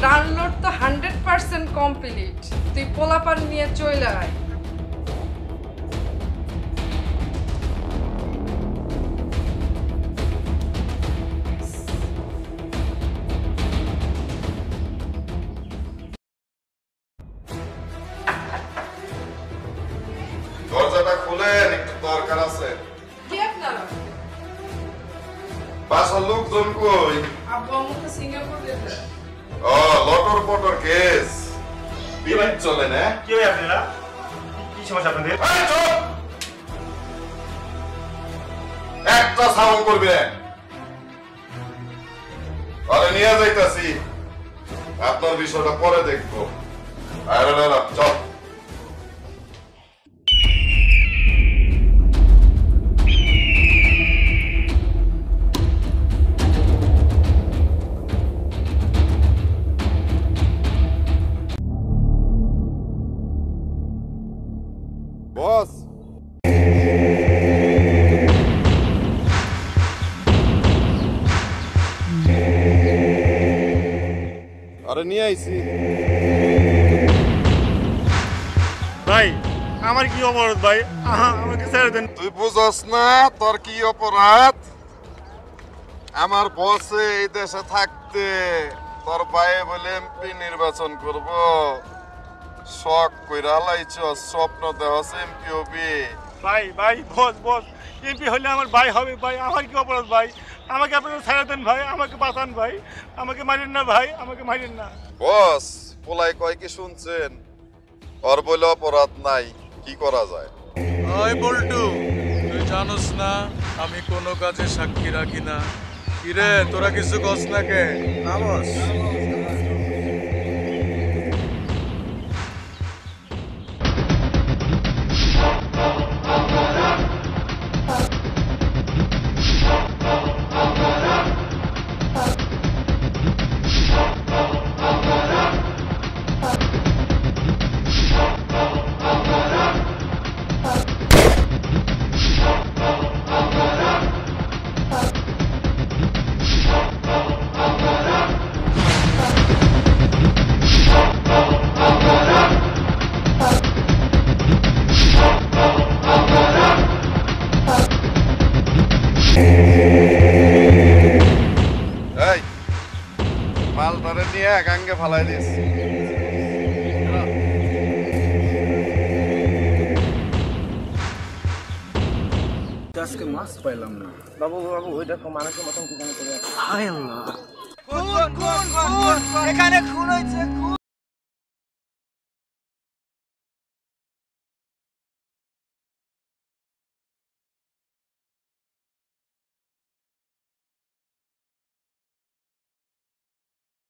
Download তো 100% complete. তুই পোলাপান নিয়ে চলে আয়। দরজাটা খুলেন, একটু দরকার আছে। কি আপনারা? বাসার লোকজন কই? আব্বু আম্মু তো সিঙ্গাপুর গেছে। ও, লটর পটর কেস। বিমান চলে না? কি হয় আপনারা? কি সমস্যা আপনাদের? এই চুপ! একটা সাউন্ড করবি না। আরে নিয়ে যাইতাছি, আপনার বিষয়টা পরে দেখবো। আরে না, চল। বস, আরে নিয়ে আইছি। ভাই আমার কি অপরাধ ভাই? আমাকে ছেড়ে দেন। তুই বুঝস না তোর কি অপরাধ? আমার বসে এই দেশে থাকতে তোর ভাই বলে এমপি নির্বাচন করব, শখ কইরা লাইছ, স্বপ্ন দেহস এমপি হবি। ভাই ভাই বস এমপি হলে আমার ভাই হবে ভাই। আমার কি অপরাধ ভাই? আমাকে আপনারা ছেড়ে দেন ভাই, আমাকে বাঁচান ভাই, আমাকে মারেন না ভাই, আমাকে মারেন না। বস, পোলাই কয় কি শুনছেন? ওর বলে অপরাধ নাই, কি করা যায়? ওই বল্টু, তুই জানোস না আমি কোনো কাজে সাক্ষী রাখি না। কিরে তোরা কিছু কস না কে? না বস। এই মালটারে নিয়ে গাঙ্গে ফালাই দিস। আজকে মাছ পাইলাম না। বাবু বাবু ওই দেখো মানুষের মতন কি জানি করে। হায় আল্লাহ, খুন এখানে খুন হয়েছে।